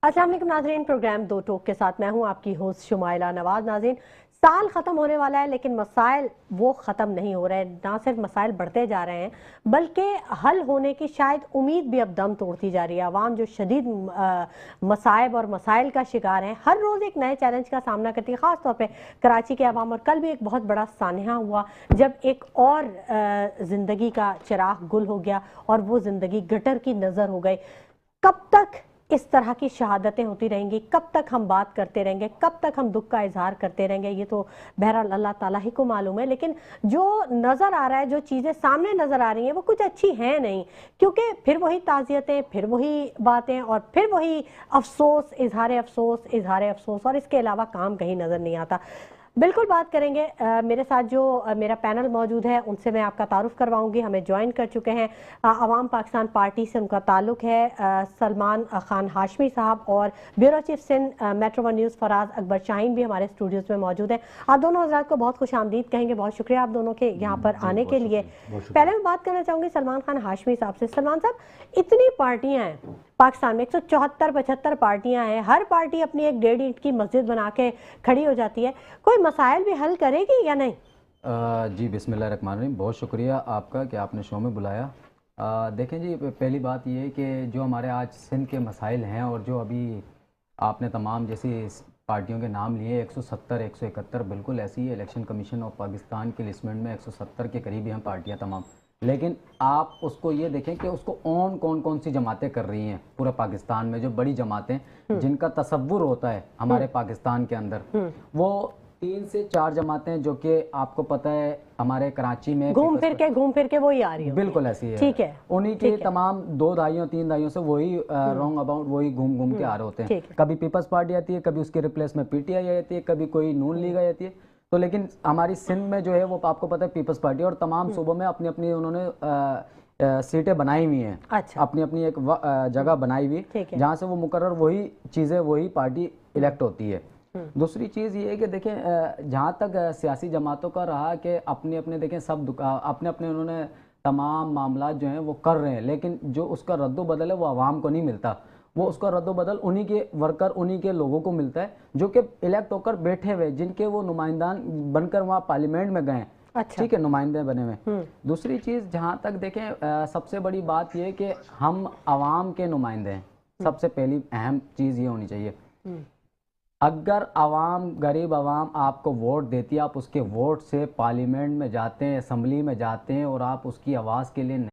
अस्सलाम वालेकुम नाज़रीन, प्रोग्राम दो टोक के साथ मैं हूं आपकी होस्ट शुमाइला नवाज। नाज़रीन, साल ख़त्म होने वाला है लेकिन मसाइल वो ख़त्म नहीं हो रहे। ना सिर्फ मसाइल बढ़ते जा रहे हैं बल्कि हल होने की शायद उम्मीद भी अब दम तोड़ती जा रही है। आवाम जो शदीद मसाइब और मसाइल का शिकार हैं, हर रोज़ एक नए चैलेंज का सामना करती है। ख़ास तौर पे कराची के आवाम। और कल भी एक बहुत बड़ा सानहा हुआ जब एक और ज़िंदगी का चिराग गुल हो गया और वो ज़िंदगी गटर की नज़र हो गई। कब तक इस तरह की शहादतें होती रहेंगी? कब तक हम बात करते रहेंगे? कब तक हम दुख का इजहार करते रहेंगे? ये तो बहरहाल अल्लाह ताला ही को मालूम है। लेकिन जो नज़र आ रहा है, जो चीज़ें सामने नज़र आ रही हैं, वो कुछ अच्छी हैं नहीं। क्योंकि फिर वही ताज़ियतें, फिर वही बातें और फिर वही अफसोस, इजहार अफसोस और इसके अलावा काम कहीं नज़र नहीं आता। बिल्कुल बात करेंगे। मेरे साथ जो मेरा पैनल मौजूद है उनसे मैं आपका तारुफ करवाऊंगी। हमें ज्वाइन कर चुके हैं अवाम पाकिस्तान पार्टी से उनका ताल्लुक है, सलमान खान हाशमी साहब, और bureau chief Sindh Metro One News Faraz Akbar Shaheen भी हमारे स्टूडियोज में मौजूद हैं। आप दोनों हजरात को बहुत खुश आमदीद कहेंगे। बहुत शुक्रिया आप दोनों के यहाँ पर आने के लिए। पहले मैं बात करना चाहूँगी सलमान खान हाशमी साहब से। सलमान साहब, इतनी पार्टियाँ हैं पाकिस्तान में, 174-75 पार्टियां हैं, हर पार्टी अपनी एक 1.5 ईंट की मस्जिद बना के खड़ी हो जाती है। कोई मसाइल भी हल करेगी या नहीं? जी बिस्मिल्लाहिर्रहमानिर्रहीम। बहुत शुक्रिया आपका कि आपने शो में बुलाया। देखें जी, पहली बात ये है कि जो हमारे आज सिंध के मसाइल हैं और जो अभी आपने तमाम जैसी पार्टियों के नाम लिए 170 171 बिल्कुल ऐसी ही इलेक्शन कमीशन ऑफ पाकिस्तान के लिस्टमेंट में 170 के करीब हैं पार्टियां तमाम। लेकिन आप उसको ये देखें कि उसको कौन कौन सी जमातें कर रही हैं पूरा पाकिस्तान में, जो बड़ी जमातें जिनका तसव्वुर होता है हमारे पाकिस्तान के अंदर, वो 3 से 4 जमातें जो कि आपको पता है हमारे कराची में घूम फिर के वही आ रही है। बिल्कुल ऐसी है। ठीक है। उन्हीं के तमाम 2 दहाइयों 3 दहाइयों से वही रॉन्ग अबाउट वही घूम के आ रहे होते हैं। कभी पीपल्स पार्टी आती है, कभी उसके रिप्लेस में पीटीआई आती है, कभी कोई नून लीग आती है। तो लेकिन हमारी सिंध में जो है वो आपको पता है पीपल्स पार्टी, और तमाम सूबों में अपनी अपनी उन्होंने सीटें बनाई हुई हैं। अच्छा। अपनी अपनी एक जगह बनाई हुई जहाँ से वो मुकर्रर वही चीज़ें वही पार्टी इलेक्ट होती है। दूसरी चीज़ ये है कि देखें, जहाँ तक सियासी जमातों का रहा कि अपने अपने देखें सब अपने अपने उन्होंने तमाम मामला जो हैं वो कर रहे हैं, लेकिन जो उसका रद्दो बदल है वो आवाम को नहीं मिलता। वो उसका रद्दो बदल उन्हीं के वर्कर, उन्हीं के लोगों को मिलता है जो कि इलेक्ट होकर बैठे हुए, जिनके वो नुमाइंदान बनकर वहाँ पार्लियामेंट में गए। अच्छा। ठीक है, नुमाइंदे बने हुए। दूसरी चीज़ जहाँ तक देखें, सबसे बड़ी बात यह कि हम आवाम के नुमाइंदे हैं। सबसे पहली अहम चीज़ ये होनी चाहिए, अगर आवाम, गरीब आवाम आपको वोट देती है, आप उसके वोट से पार्लियामेंट में जाते हैं, असम्बली में जाते हैं और आप उसकी आवाज़ के लिए